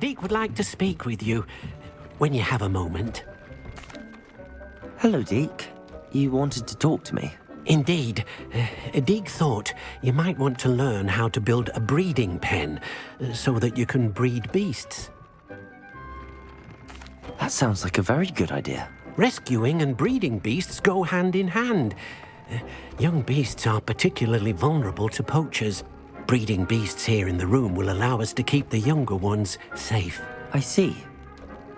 DEEK would like to speak with you when you have a moment. Hello, DEEK. You wanted to talk to me? Indeed. DEEK thought you might want to learn how to build a breeding pen so that you can breed beasts. That sounds like a very good idea. Rescuing and breeding beasts go hand in hand. Young beasts are particularly vulnerable to poachers. Breeding beasts here in the room will allow us to keep the younger ones safe. I see.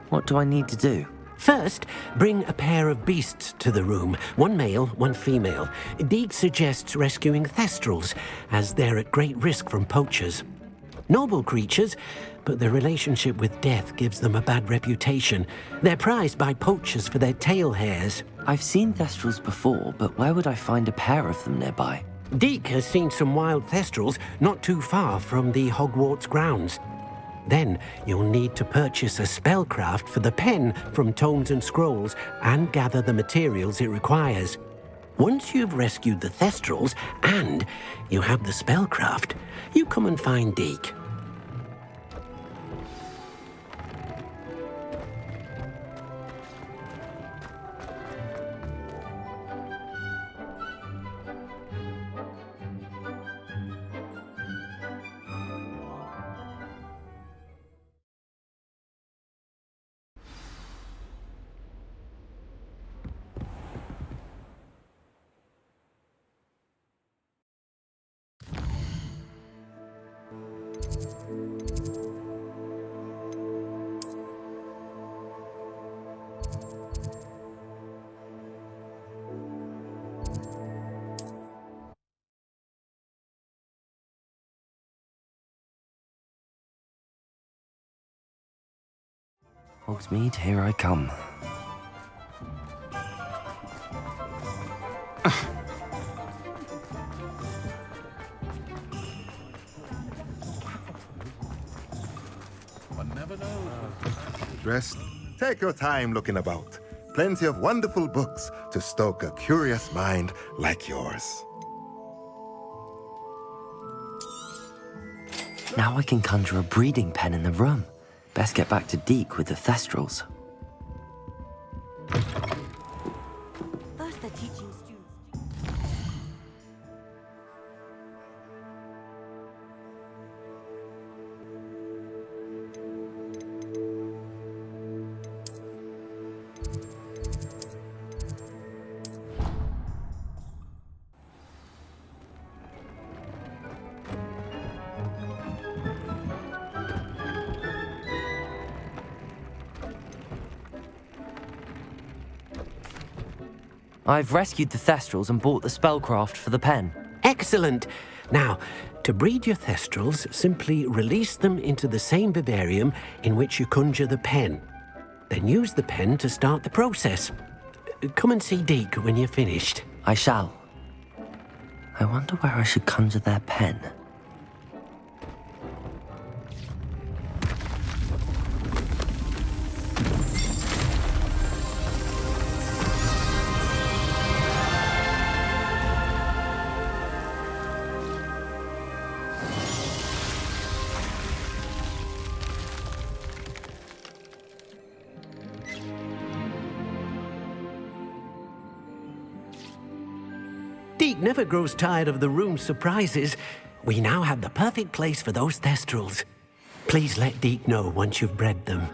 What do I need to do? First, bring a pair of beasts to the room. One male, one female. DEEK suggests rescuing thestrals, as they're at great risk from poachers. Noble creatures, but their relationship with death gives them a bad reputation. They're prized by poachers for their tail hairs. I've seen thestrals before, but where would I find a pair of them nearby? DEEK has seen some wild thestrals not too far from the Hogwarts grounds. Then you'll need to purchase a spellcraft for the pen from Tomes and Scrolls and gather the materials it requires. Once you've rescued the thestrals and you have the spellcraft, you come and find DEEK. Hogsmeade, here I come. One never knows. Dressed? Take your time looking about. Plenty of wonderful books to stoke a curious mind like yours. Now I can conjure a breeding pen in the room. Best get back to DEEK with the thestrals. First they're teaching students. I've rescued the thestrals and bought the spellcraft for the pen. Excellent! Now, to breed your thestrals, simply release them into the same vivarium in which you conjure the pen. Then use the pen to start the process. Come and see DEEK when you're finished. I shall. I wonder where I should conjure their pen. DEEK never grows tired of the room's surprises. We now have the perfect place for those thestrals. Please let DEEK know once you've bred them.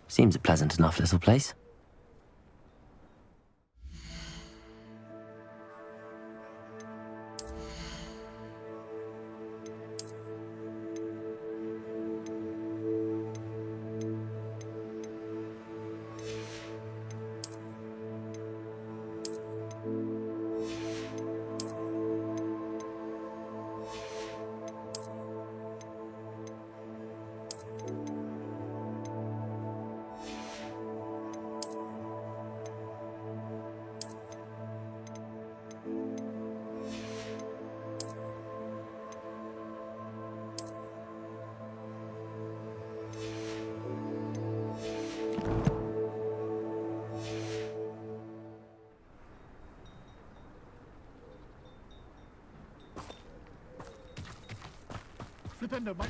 Seems a pleasant enough little place. Flippende Mann.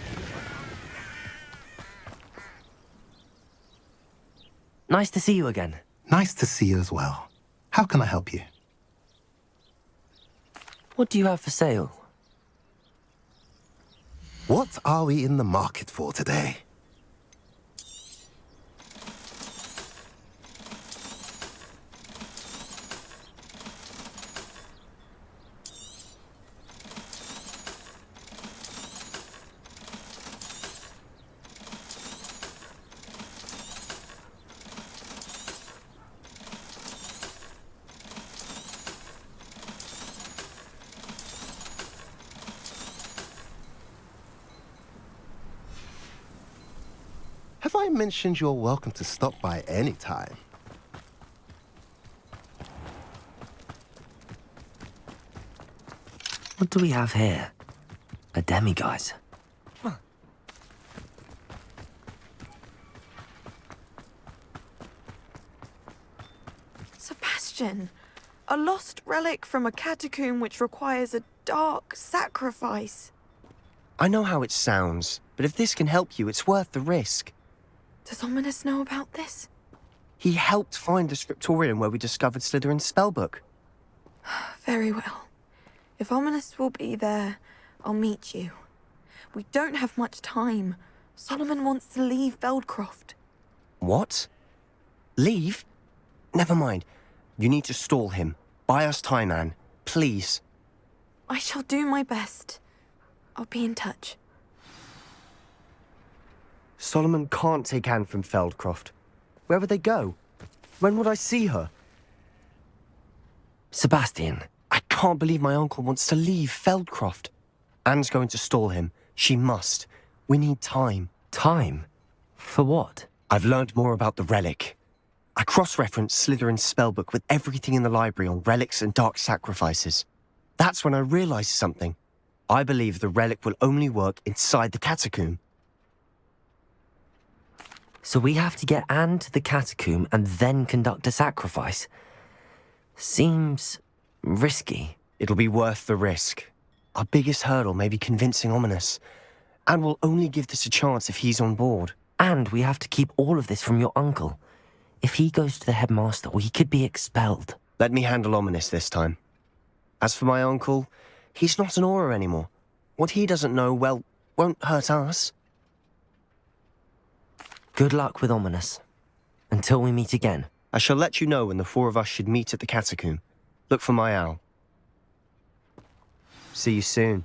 Nice to see you again. Nice to see you as well. How can I help you? What do you have for sale? What are we in the market for today? Have I mentioned you're welcome to stop by any time? What do we have here? A demiguise. Sebastian, a lost relic from a catacomb which requires a dark sacrifice. I know how it sounds, but if this can help you, it's worth the risk. Does Ominous know about this? He helped find the scriptorium where we discovered Slytherin's spellbook. Very well. If Ominous will be there, I'll meet you. We don't have much time. Solomon wants to leave Feldcroft. What? Leave? Never mind. You need to stall him. Buy us time, Anne. Please. I shall do my best. I'll be in touch. Solomon can't take Anne from Feldcroft. Where would they go? When would I see her? Sebastian. I can't believe my uncle wants to leave Feldcroft. Anne's going to stall him. She must. We need time. Time? For what? I've learned more about the relic. I cross-referenced Slytherin's spellbook with everything in the library on relics and dark sacrifices. That's when I realized something. I believe the relic will only work inside the catacomb. So we have to get Anne to the catacomb and then conduct a sacrifice? Seems risky. It'll be worth the risk. Our biggest hurdle may be convincing Ominous. And we'll only give this a chance if he's on board. And we have to keep all of this from your uncle. If he goes to the headmaster, we could be expelled. Let me handle Ominous this time. As for my uncle, he's not an Auror anymore. What he doesn't know, well, won't hurt us. Good luck with Ominous. Until we meet again. I shall let you know when the four of us should meet at the catacomb. Look for my owl. See you soon.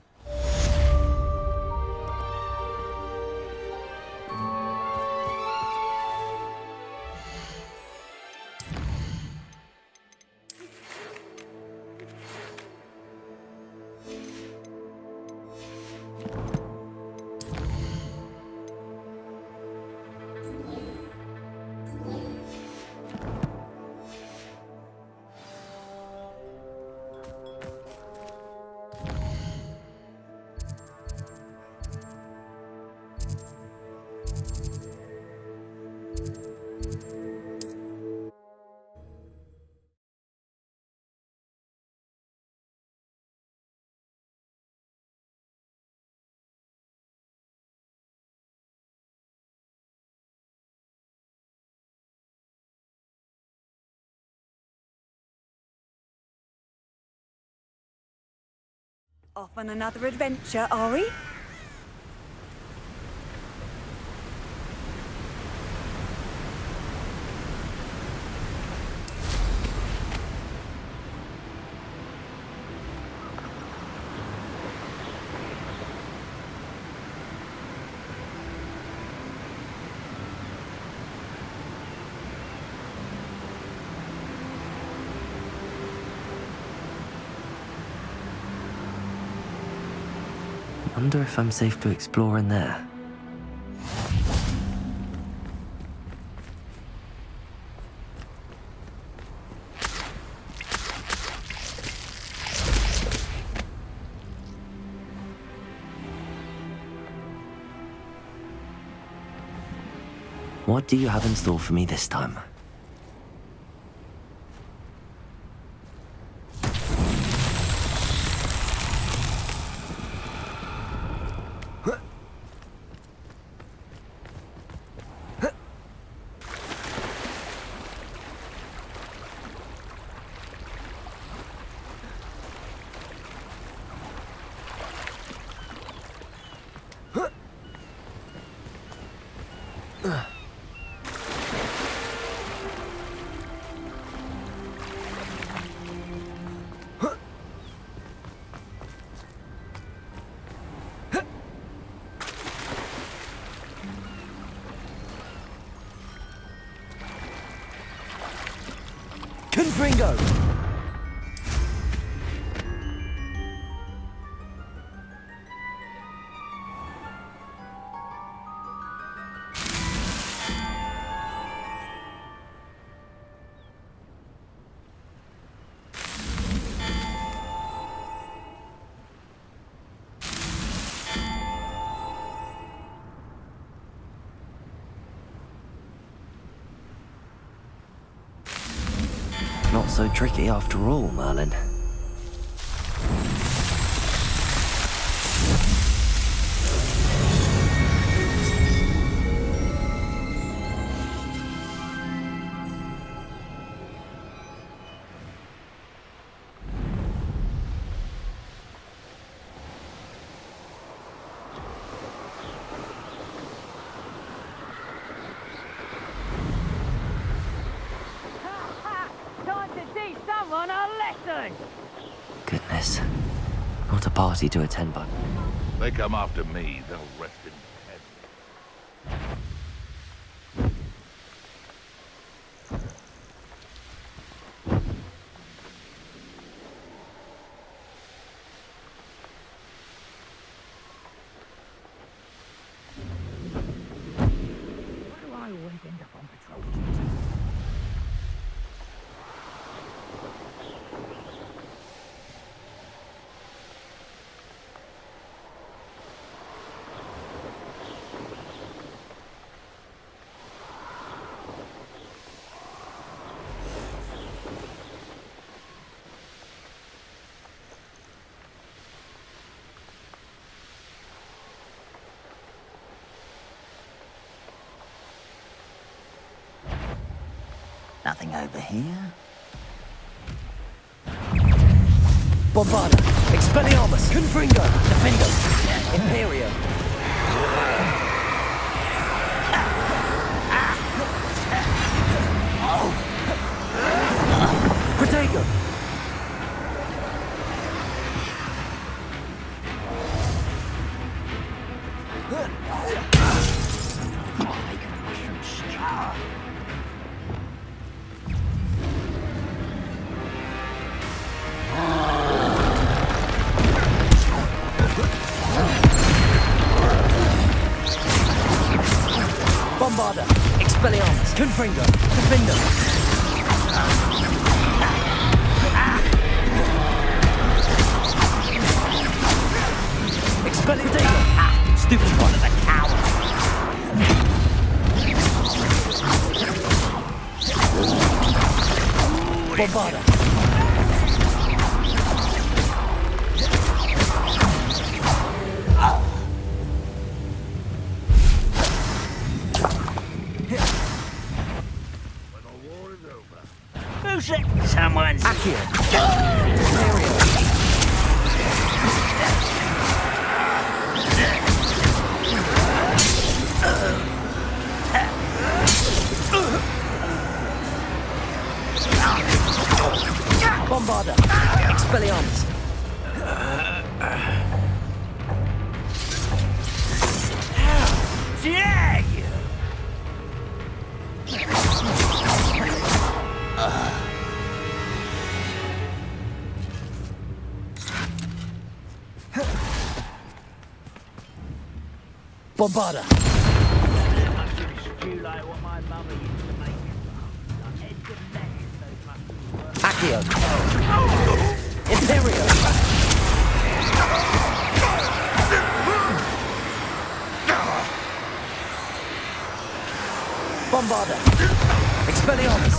Off on another adventure, are we? Wonder if I'm safe to explore in there. What do you have in store for me this time? Confringo! Not so tricky after all, Merlin. Goodness. Not a party to attend, but... They come after me, they'll rest in peace. Why do I always end up on patrol duty? Nothing over here. Bombarda! Expelliarmus! Confringo! Defendo! Imperio! Protego! Bombarda! Expelliarmus! Confringo! Defendo! Expelliarmus! Stupid one of a coward! Bombarda! Someone's... Accio! Imperio! Bombarda! Expelliarmus! How dare you! Bombarda! Accio! Imperio! Bombarda! Expelliarmus!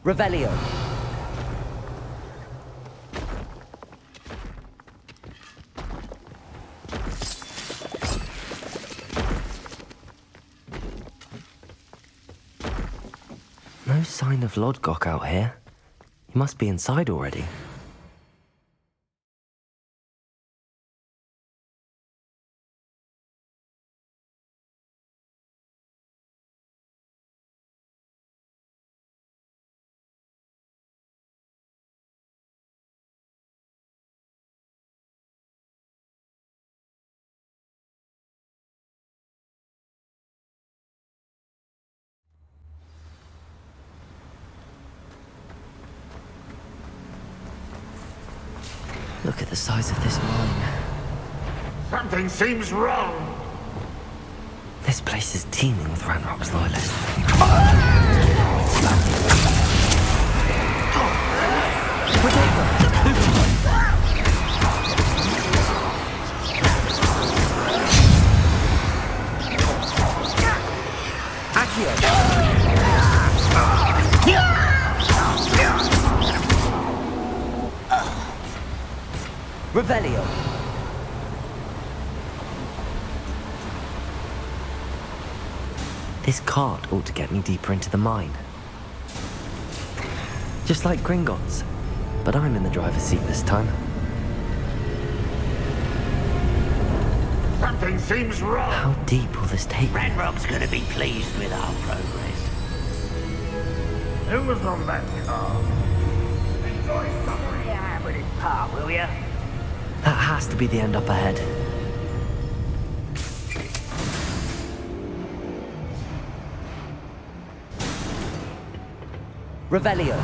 Revelio. No sign of Lodgok out here. He must be inside already. Look at the size of this mine. Something seems wrong. This place is teeming with Ranrock's loyalists. Revelio. This cart ought to get me deeper into the mine. Just like Gringotts, but I'm in the driver's seat this time. Something seems wrong. How deep will this take me? Ranrock's gonna be pleased with our progress. Who was on that car? Enjoy summary. Yeah, but it's part, will ya? That has to be the end up ahead. Revelio.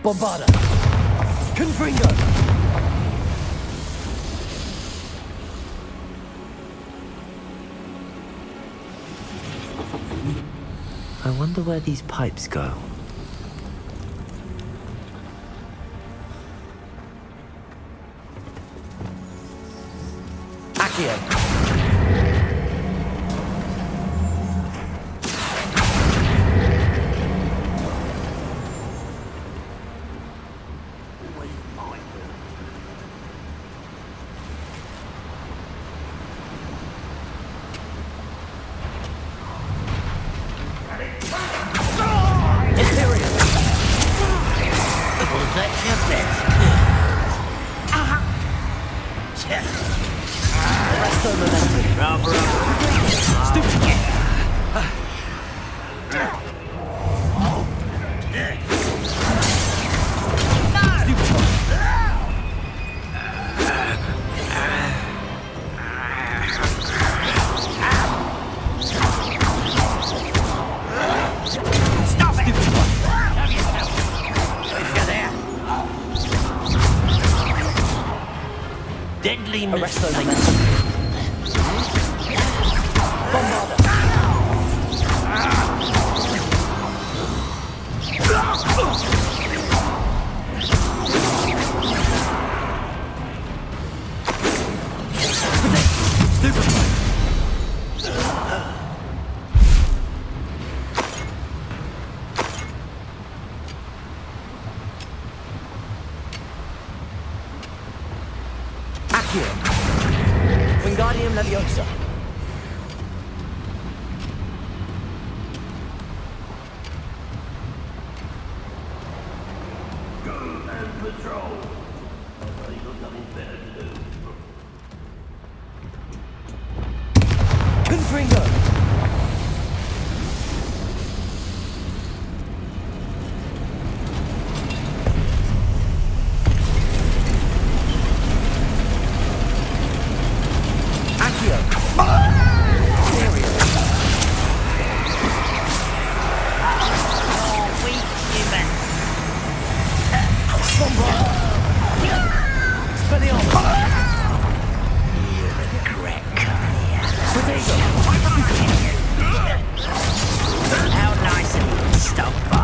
Bombarda. Confringo. I wonder where these pipes go. Accio. Deadly Arrest those mistake. momentum. Bombarda. Wingardium Leviosa. Go and patrol. You've got nothing better to do. Confringo. How nice of you to stop by.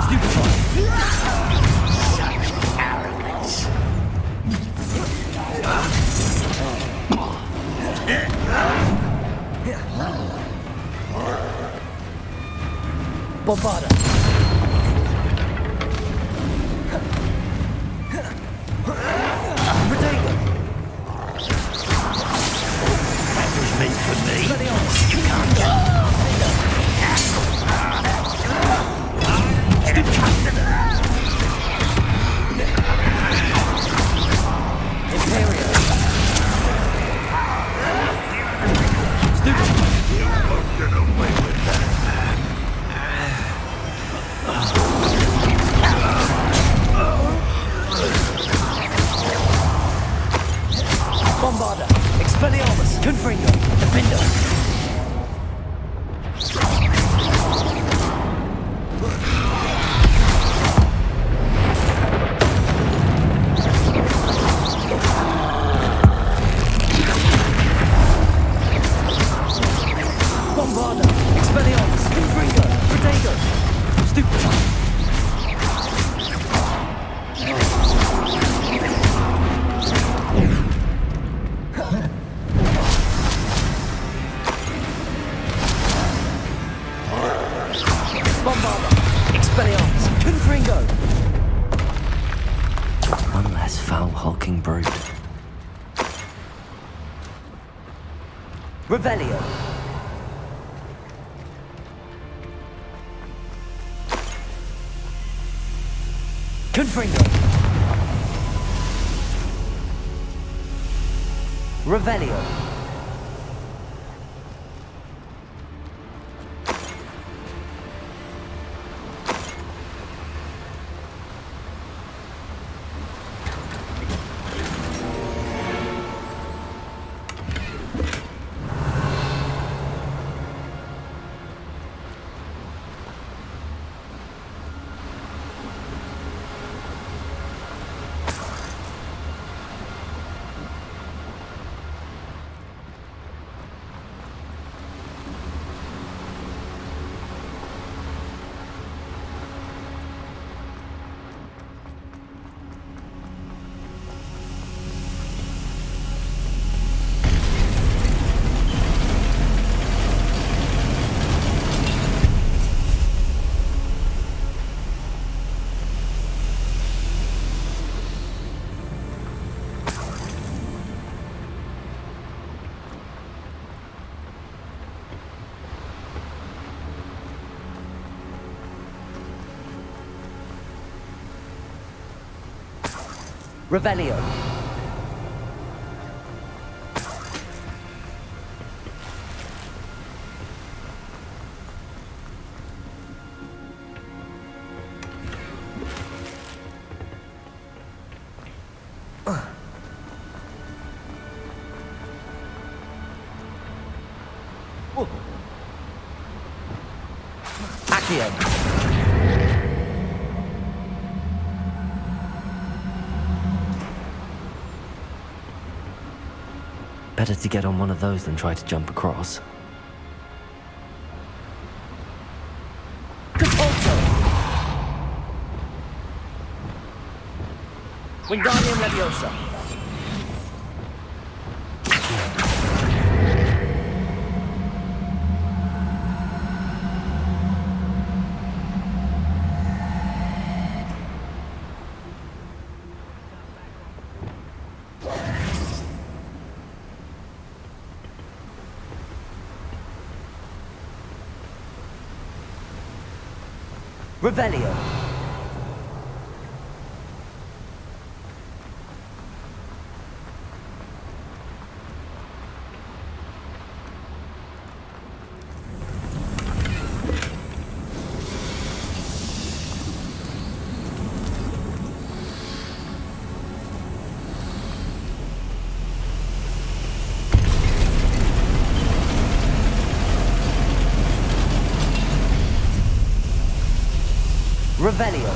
Such arrogance. Bombarda. Expelliarmus! Confringo! Defender! Bombarda! Expelliarmus! Confringo! Protego! Stupefy! Bombarda! Expelliarmus! Confringo! One less foul-hulking brute. Revelio! Confringo! Revelio! Revelio. Accio. Better to get on one of those than try to jump across. Compulso! Wingardium Leviosa. Revelio. Revelio.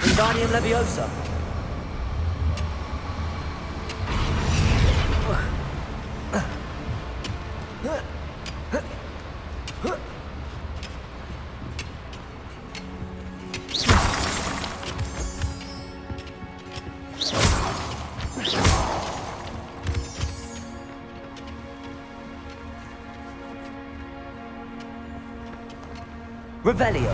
Wingardium Leviosa. Revelio.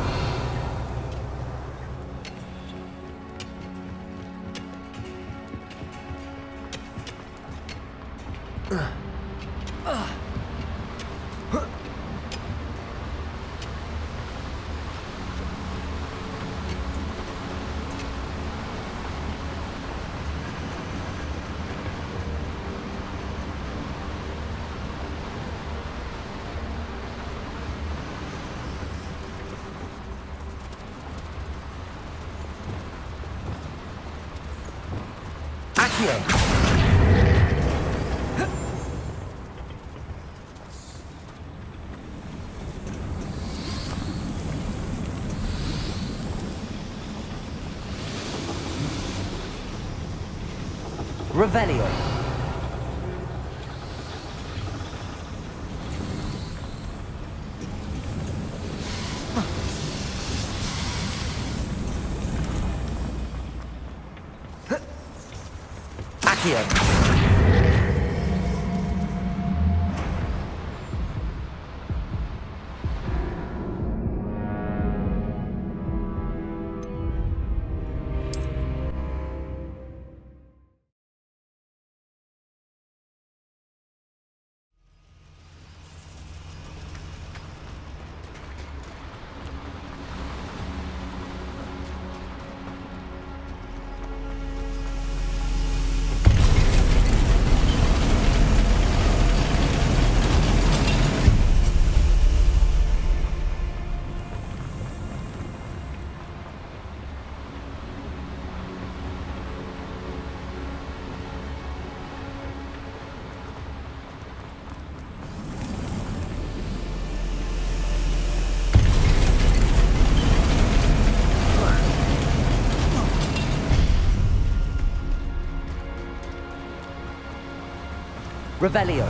Revelio. Accio. Revelio.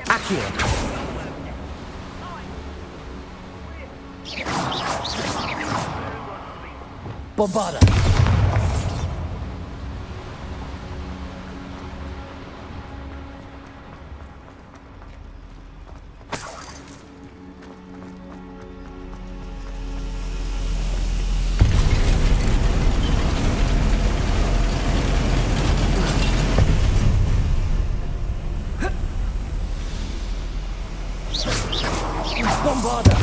Accio. Bombarda. Bombarda.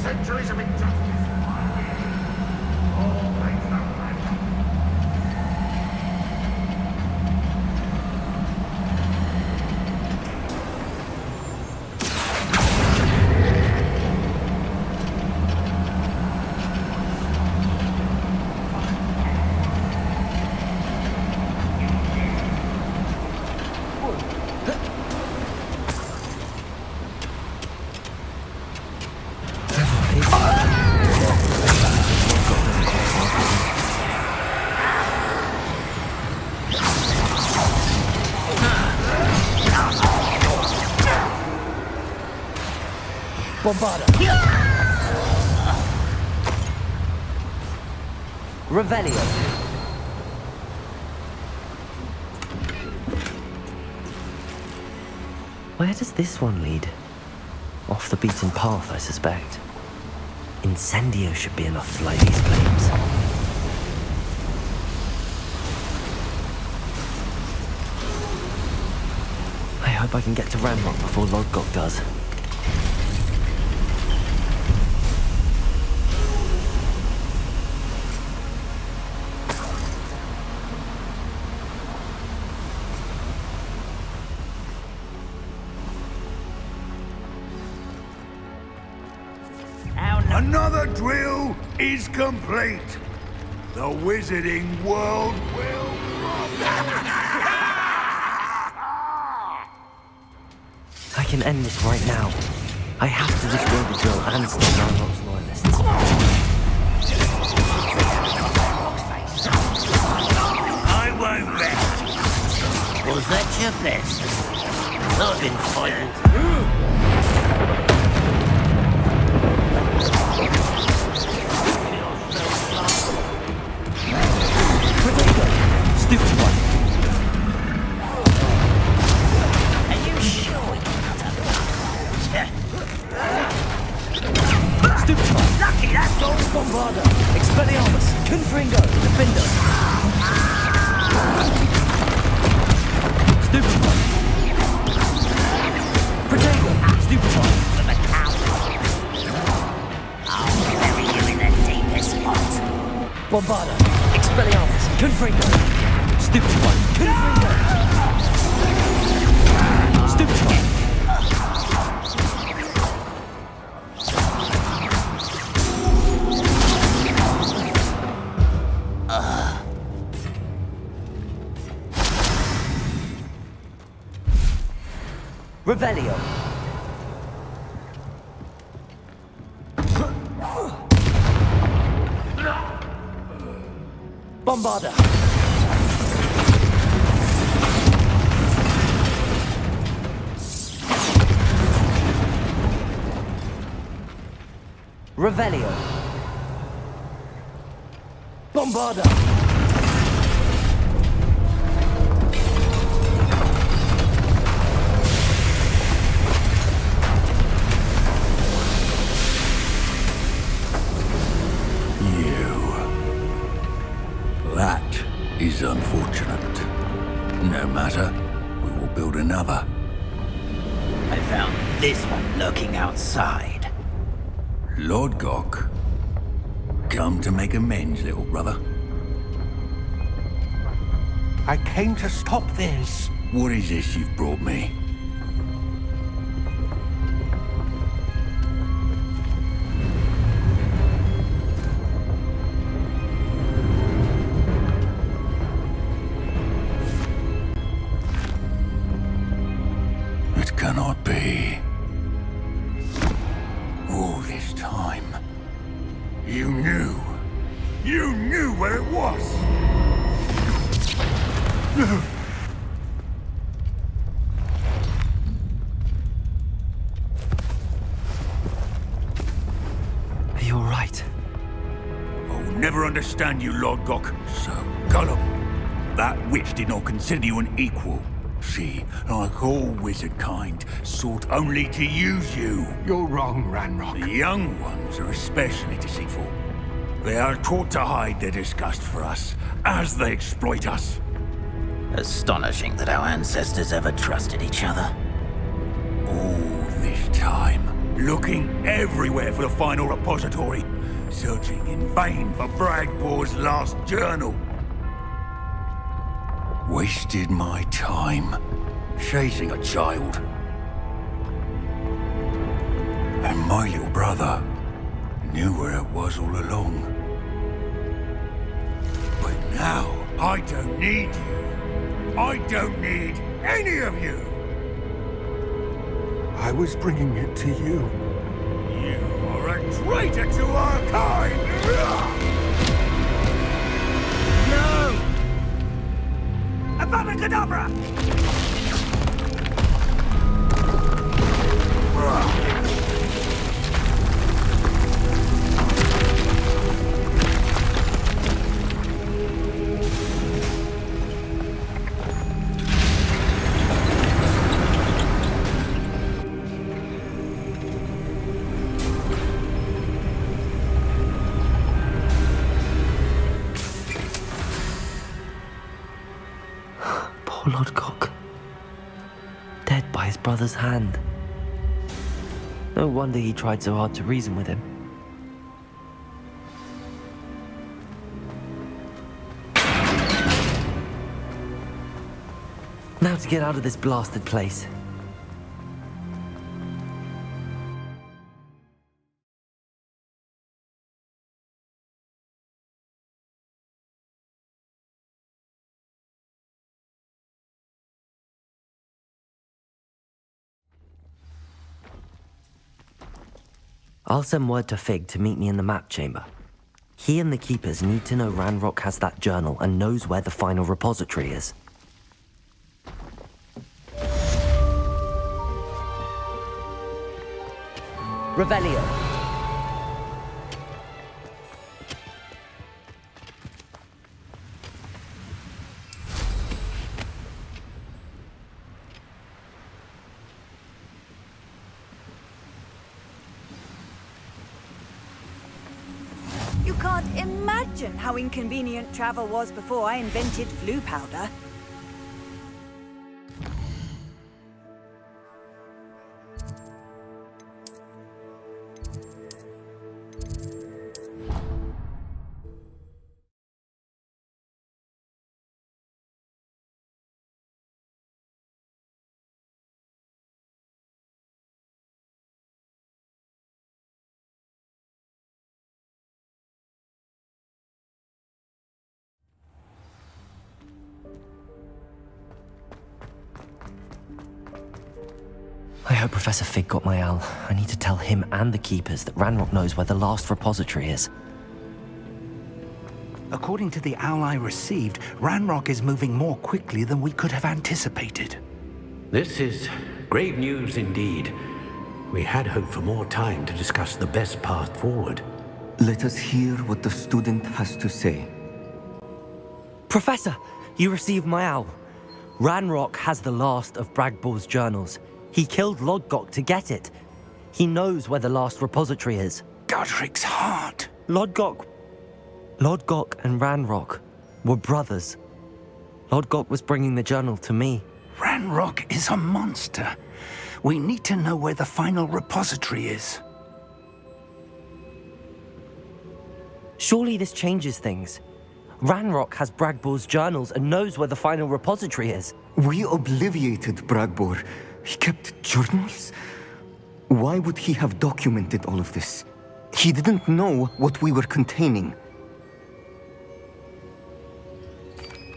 Centuries of injustice. All things that matter. Bombarda. Revelio. Where does this one lead? Off the beaten path, I suspect. Incendio should be enough to light these flames. I hope I can get to Ranrock before Lodgok does. Another drill is complete. The wizarding world will I can end this right now. I have to destroy the drill and stop Ranrock's loyalists. I won't rest. Was that your best? I've been foiled. Stupid one. Are you sure you're not a Stupid one. lucky that's all? Bombarda. Expelliarmus. Confringo. Defender. Stupid one. Protego. Stupid one. For the cow. I'll bury you in the deepest spot. Bombarda. Expelliarmus. Confringo. Stupid one. Confringo. Stupid one. Revelio. Bombarda. Revelio. Bombarda. That is unfortunate. No matter, we will build another. I found this one lurking outside. Lodgok, come to make amends, little brother. I came to stop this. What is this you've brought me? It cannot be. All this time, you knew where it was. You're right. I'll never understand you, Lodgok. So gullible. That witch did not consider you an equal. She, like all wizard kind, sought only to use you. You're wrong, Ranrock. The young ones are especially deceitful. They are taught to hide their disgust for us, as they exploit us. Astonishing that our ancestors ever trusted each other. All this time, looking everywhere for the final repository, searching in vain for Bragbor's last journal. Wasted my time, chasing a child. And my little brother knew where it was all along. But now, I don't need you. I don't need any of you. I was bringing it to you. You are a traitor to our kind! No! Avada Kedavra! Poor Lodgok. Dead by his brother's hand. No wonder he tried so hard to reason with him. Now to get out of this blasted place. I'll send word to Fig to meet me in the map chamber. He and the keepers need to know Ranrock has that journal and knows where the final repository is. Revelio. You can't imagine how inconvenient travel was before I invented flu powder. I hope Professor Fig got my owl. I need to tell him and the keepers that Ranrock knows where the last repository is. According to the owl I received, Ranrock is moving more quickly than we could have anticipated. This is grave news indeed. We had hoped for more time to discuss the best path forward. Let us hear what the student has to say. Professor, you received my owl. Ranrock has the last of Bragbor's journals. He killed Lodgok to get it. He knows where the last repository is. Godric's heart. Lodgok and Ranrock were brothers. Lodgok was bringing the journal to me. Ranrock is a monster. We need to know where the final repository is. Surely this changes things. Ranrock has Bragbor's journals and knows where the final repository is. We obliviated Bragbor. He kept journals? Why would he have documented all of this? He didn't know what we were containing.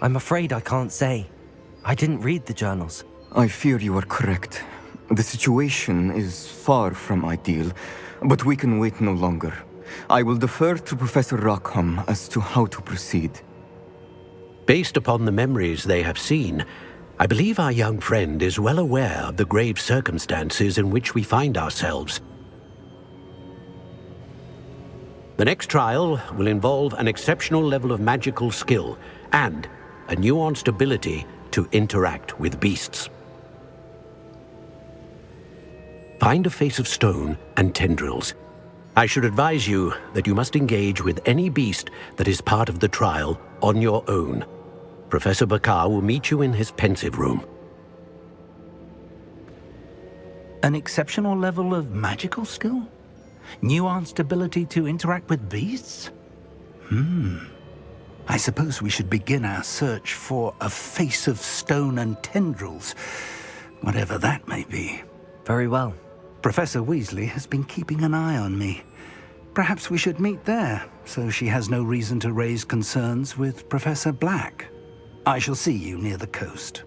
I'm afraid I can't say. I didn't read the journals. I fear you are correct. The situation is far from ideal, but we can wait no longer. I will defer to Professor Rockham as to how to proceed. Based upon the memories they have seen, I believe our young friend is well aware of the grave circumstances in which we find ourselves. The next trial will involve an exceptional level of magical skill and a nuanced ability to interact with beasts. Find a face of stone and tendrils. I should advise you that you must engage with any beast that is part of the trial on your own. Professor Bakar will meet you in his pensive room. An exceptional level of magical skill? Nuanced ability to interact with beasts? I suppose we should begin our search for a face of stone and tendrils, whatever that may be. Very well. Professor Weasley has been keeping an eye on me. Perhaps we should meet there, so she has no reason to raise concerns with Professor Black. I shall see you near the coast.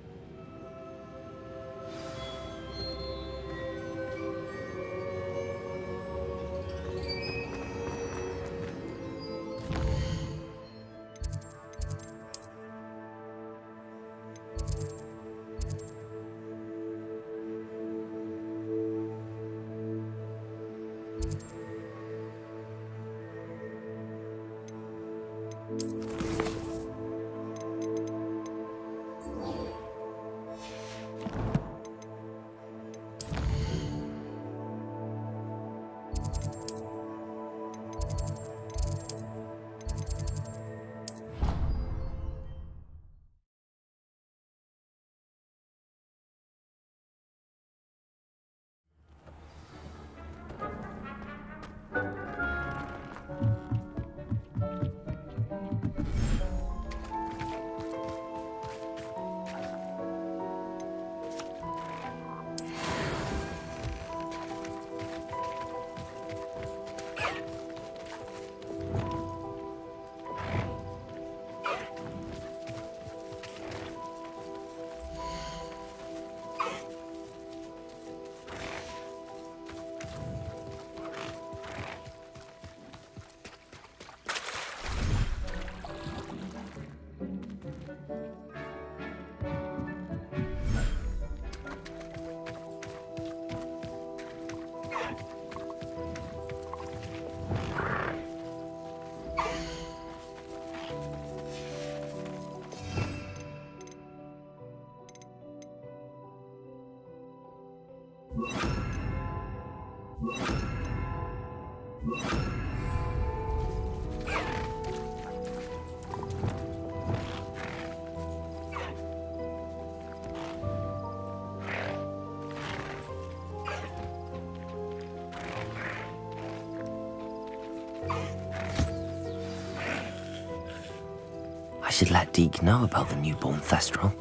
I should let DEEK know about the newborn Thestral.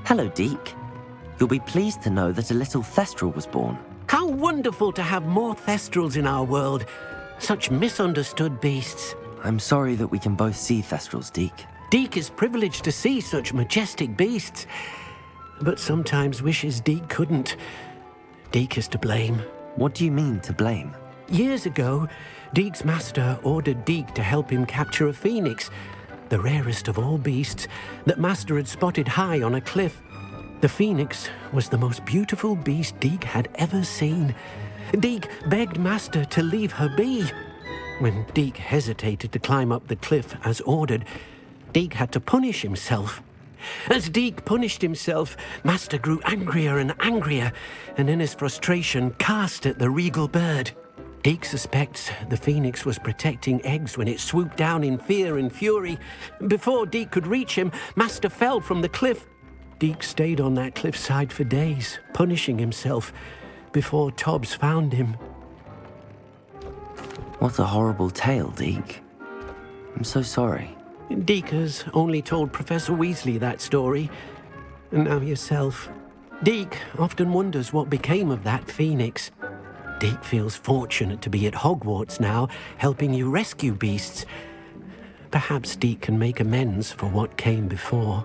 Hello, DEEK. You'll be pleased to know that a little Thestral was born. How wonderful to have more Thestrals in our world. Such misunderstood beasts. I'm sorry that we can both see Thestrals, DEEK. DEEK is privileged to see such majestic beasts, but sometimes wishes DEEK couldn't. DEEK is to blame. What do you mean, to blame? Years ago, DEEK's master ordered DEEK to help him capture a phoenix, the rarest of all beasts, that master had spotted high on a cliff. The phoenix was the most beautiful beast DEEK had ever seen. DEEK begged master to leave her be. When DEEK hesitated to climb up the cliff as ordered, DEEK had to punish himself. As DEEK punished himself, master grew angrier and angrier, and in his frustration cast at the regal bird. DEEK suspects the phoenix was protecting eggs when it swooped down in fear and fury. Before DEEK could reach him, master fell from the cliff. DEEK stayed on that cliffside for days, punishing himself, before Tobbs found him. What a horrible tale, DEEK. I'm so sorry. DEEK has only told Professor Weasley that story, and now yourself. DEEK often wonders what became of that phoenix. DEEK feels fortunate to be at Hogwarts now, helping you rescue beasts. Perhaps DEEK can make amends for what came before.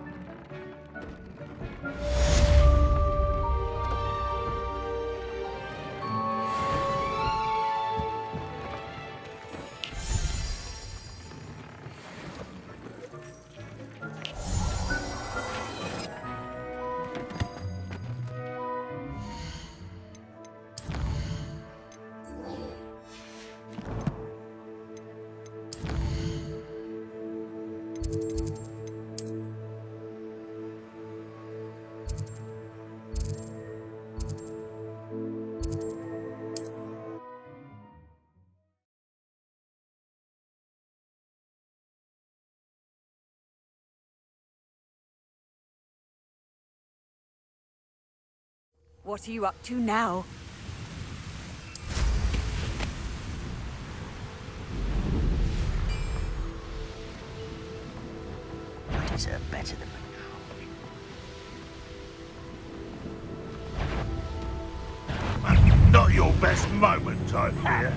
What are you up to now? You deserve better than Not your best moment, I fear.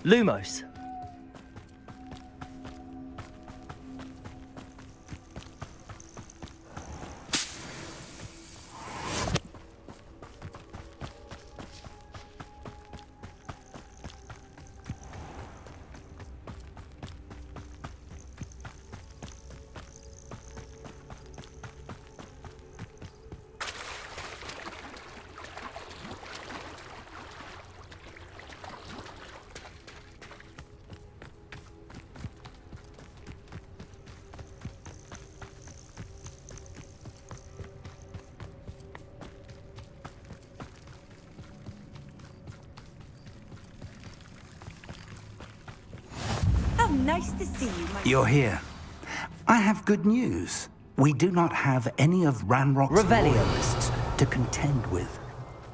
Lumos. Nice to see you, my... You're here. I have good news. We do not have any of Ranrock's loyalists to contend with.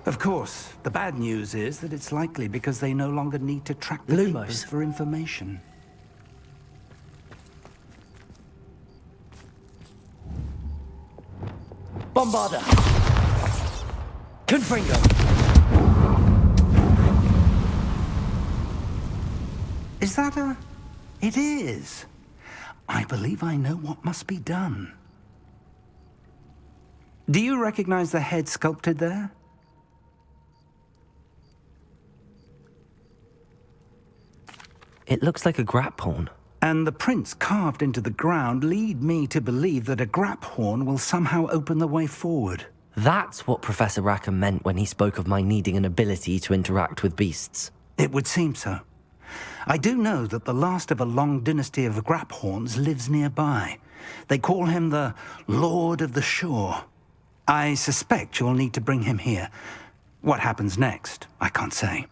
Of course, the bad news is that it's likely because they no longer need to track the keepers for information. Bombarder! Confringo! Is that a... It is. I believe I know what must be done. Do you recognize the head sculpted there? It looks like a grap horn. And the prints carved into the ground lead me to believe that a grap horn will somehow open the way forward. That's what Professor Rackham meant when he spoke of my needing an ability to interact with beasts. It would seem so. I do know that the last of a long dynasty of Graphorns lives nearby. They call him the Lord of the Shore. I suspect you'll need to bring him here. What happens next, I can't say.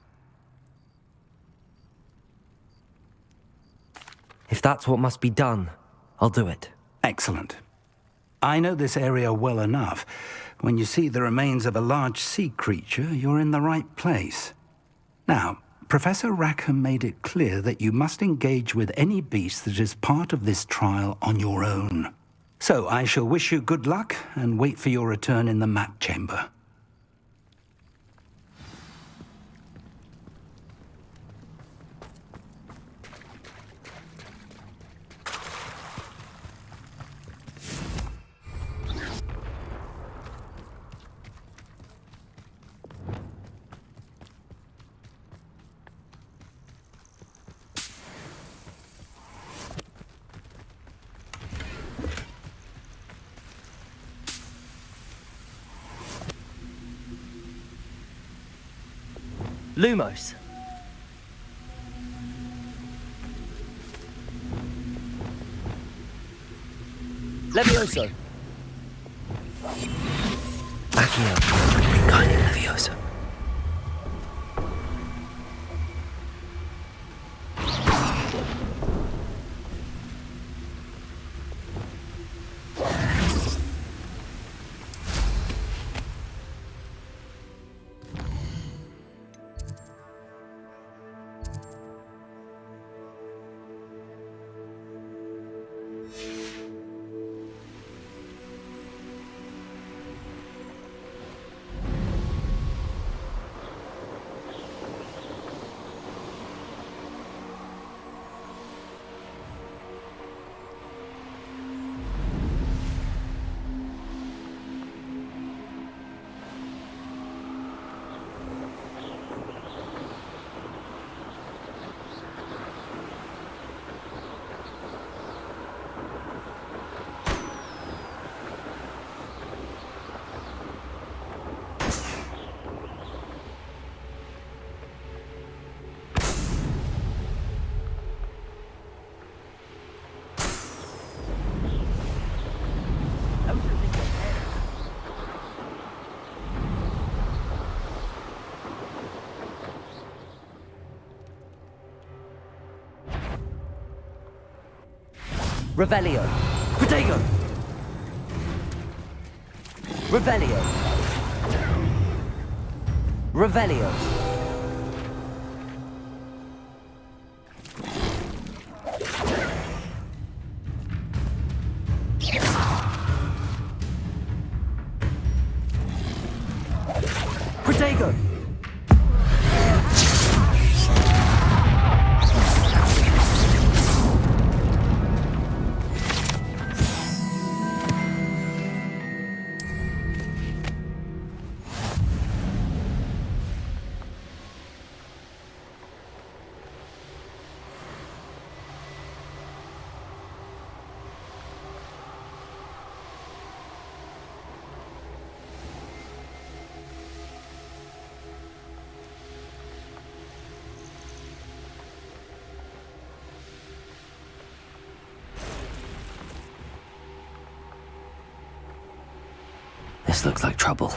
If that's what must be done, I'll do it. Excellent. I know this area well enough. When you see the remains of a large sea creature, you're in the right place. Now, Professor Rackham made it clear that you must engage with any beast that is part of this trial on your own. So I shall wish you good luck and wait for your return in the map chamber. Lumos. Levioso. Accio. Guiding Levioso. Revelio. Protego. Revelio. Revelio. Protego. This looks like trouble.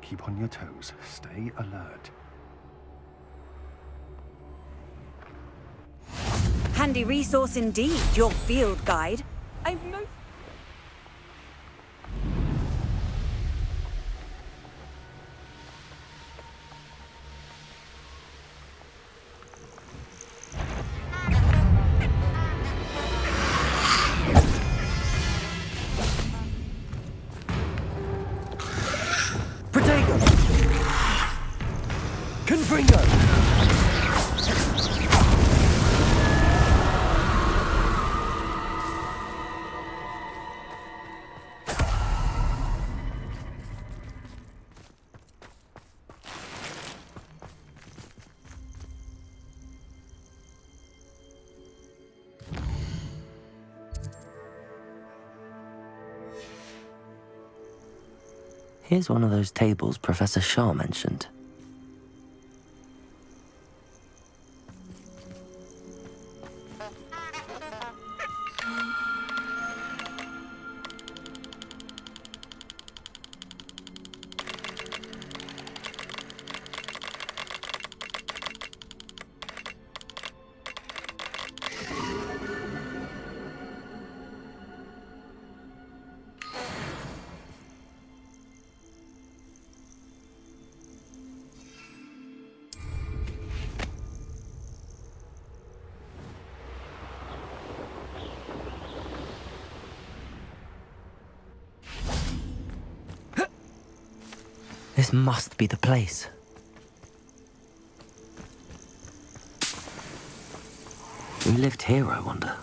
Keep on your toes. Stay alert. Handy resource indeed, your field guide. I've most... Here's one of those tables Professor Shaw mentioned. This must be the place. Who lived here, I wonder?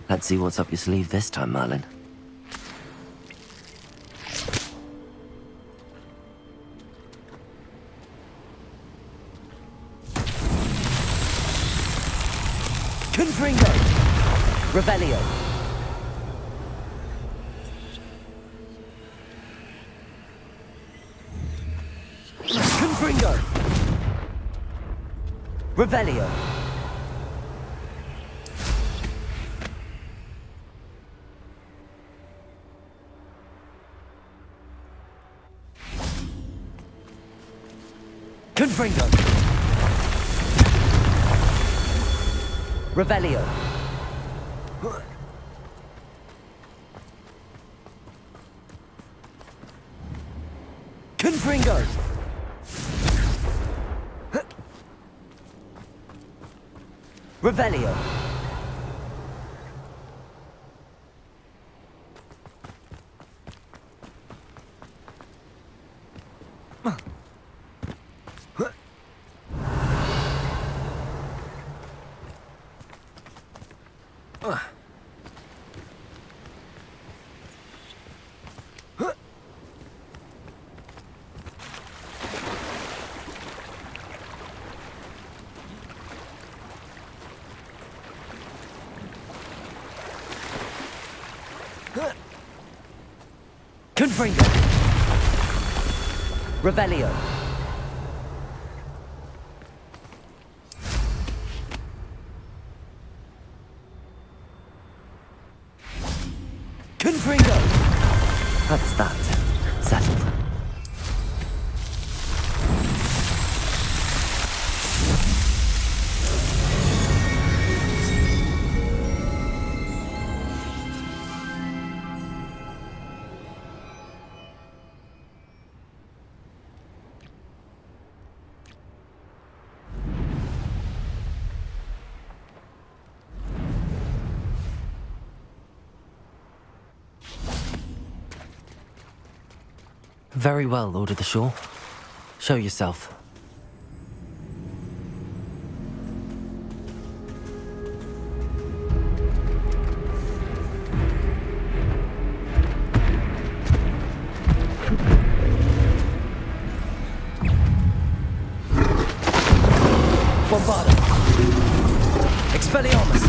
Let's see what's up your sleeve this time, Merlin. Confringo! Revelio! Confringo! Revelio! Confringo! Revelio! Confringo! Revelio! Confringo! Revelio! Confringo! That's that. Settled. Very well, Lord of the Shore. Show yourself. Bombarda! Expelliarmus!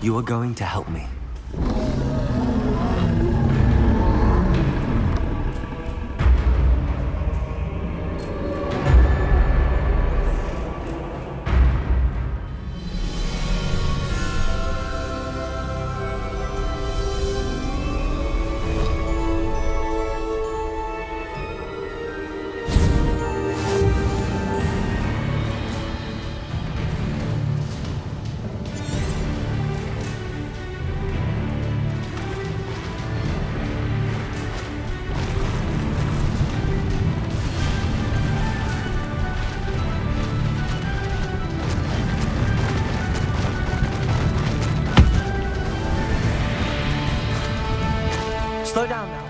You are going to help me. Slow down now.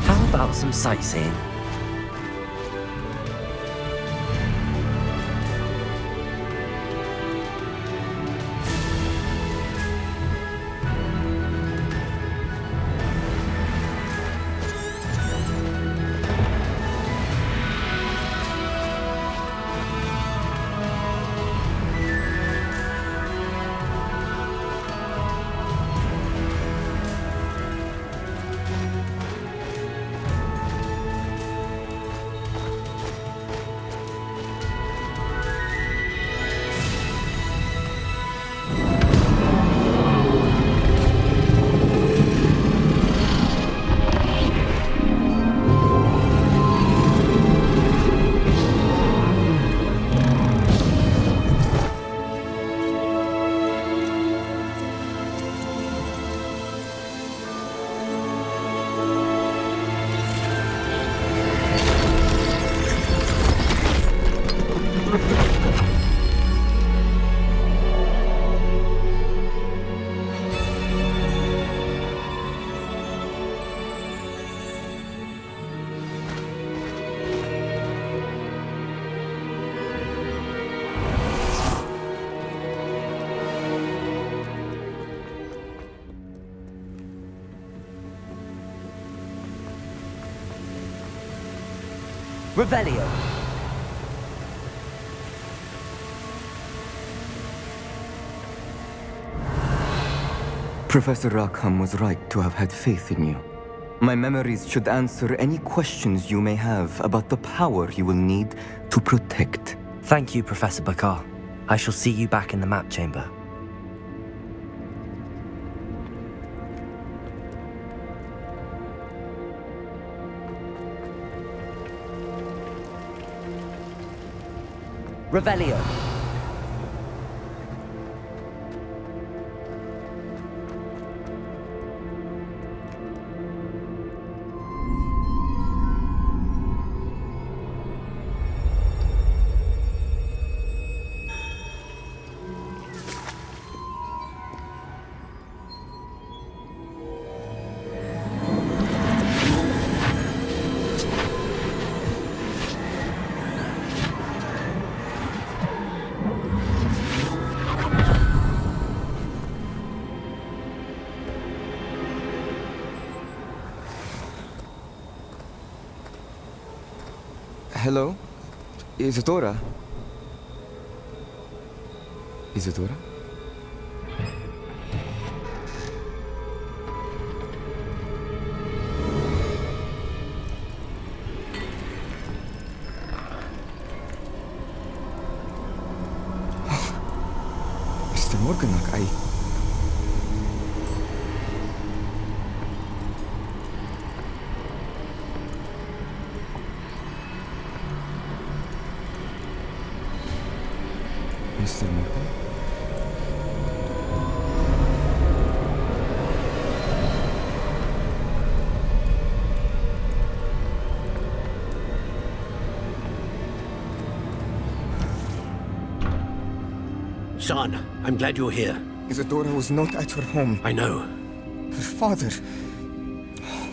How about some sightseeing? Revelio. Professor Rackham was right to have had faith in you. My memories should answer any questions you may have about the power you will need to protect. Thank you, Professor Bakar. I shall see you back in the map chamber. Revelio. Hello? Isadora? Isadora? Mr. Morganach, Mr. Morgan? Son, I'm glad you're here. Isadora was not at her home. I know. Her father...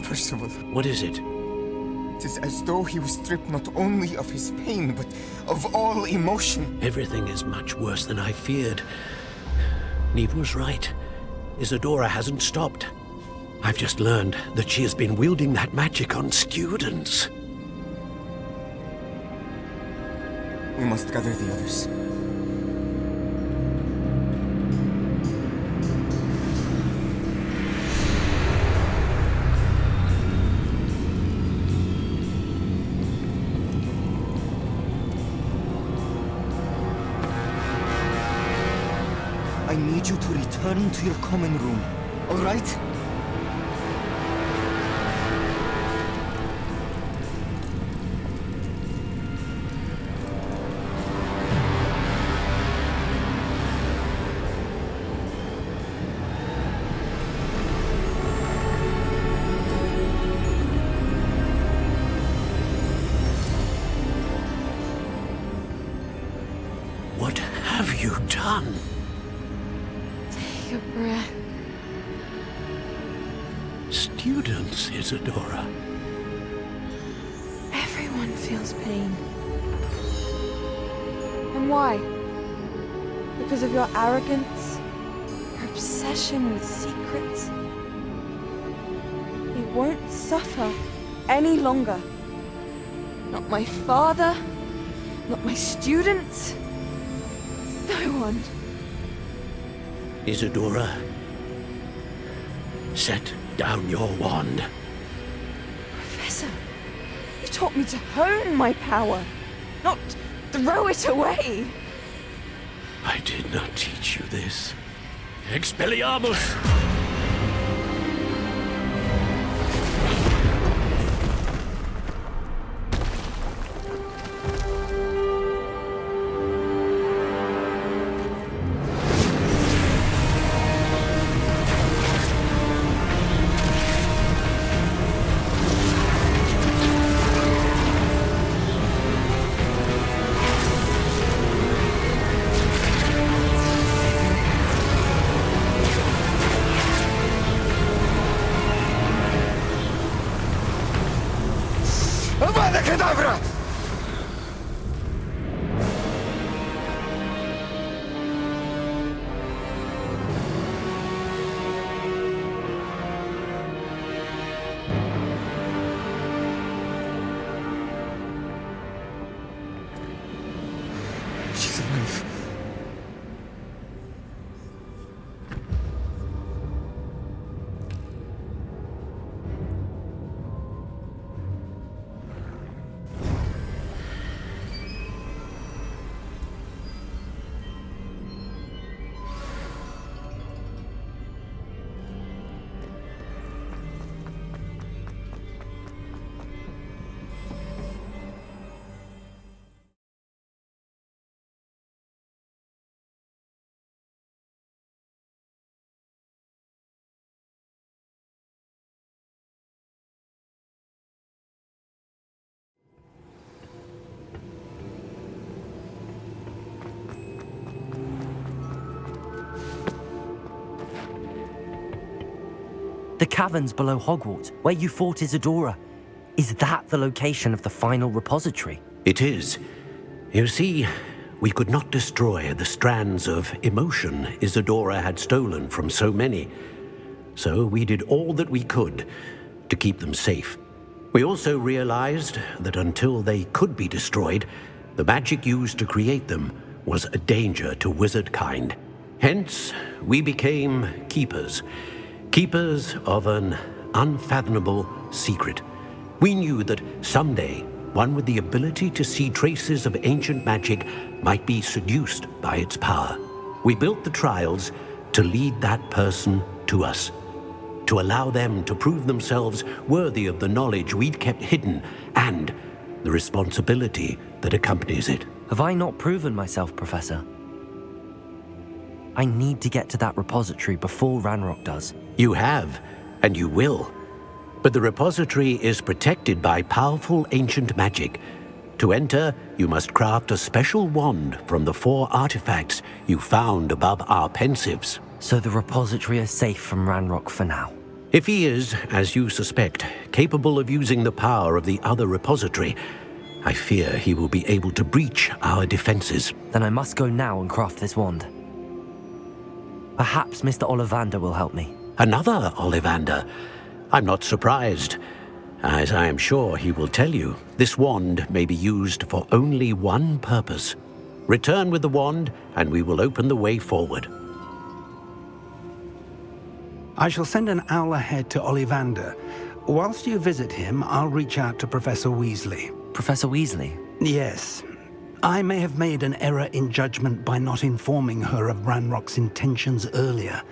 Percival. What is it? It is as though he was stripped not only of his pain, but of all emotion. Everything is much worse than I feared. Neve was right. Isadora hasn't stopped. I've just learned that she has been wielding that magic on students. We must gather the others. I need you to return to your common room, all right? What have you done? Take a breath. Students, Isadora. Everyone feels pain. And why? Because of your arrogance? Your obsession with secrets? You won't suffer any longer. Not my father, not my students. No one. Isadora, set down your wand. Professor, you taught me to hone my power, not throw it away. I did not teach you this. Expelliarmus! Kedavra! She's alive. The caverns below Hogwarts, where you fought Isadora. Is that the location of the final repository? It is. You see, we could not destroy the strands of emotion Isadora had stolen from so many. So we did all that we could to keep them safe. We also realized that until they could be destroyed, the magic used to create them was a danger to wizard kind. Hence, we became keepers. Keepers of an unfathomable secret. We knew that someday, one with the ability to see traces of ancient magic might be seduced by its power. We built the trials to lead that person to us, to allow them to prove themselves worthy of the knowledge we'd kept hidden and the responsibility that accompanies it. Have I not proven myself, Professor? I need to get to that repository before Ranrock does. You have, and you will. But the repository is protected by powerful ancient magic. To enter, you must craft a special wand from the 4 artifacts you found above our pensives. So the repository is safe from Ranrock for now? If he is, as you suspect, capable of using the power of the other repository, I fear he will be able to breach our defenses. Then I must go now and craft this wand. Perhaps Mr. Ollivander will help me. Another Ollivander? I'm not surprised. As I am sure he will tell you, this wand may be used for only one purpose. Return with the wand, and we will open the way forward. I shall send an owl ahead to Ollivander. Whilst you visit him, I'll reach out to Professor Weasley. Professor Weasley? Yes. I may have made an error in judgment by not informing her of Ranrock's intentions earlier.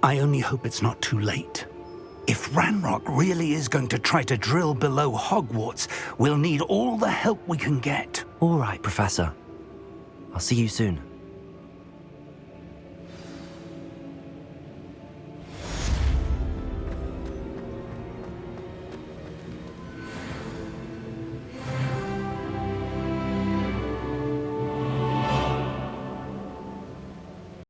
I only hope it's not too late. If Ranrock really is going to try to drill below Hogwarts, we'll need all the help we can get. All right, Professor. I'll see you soon.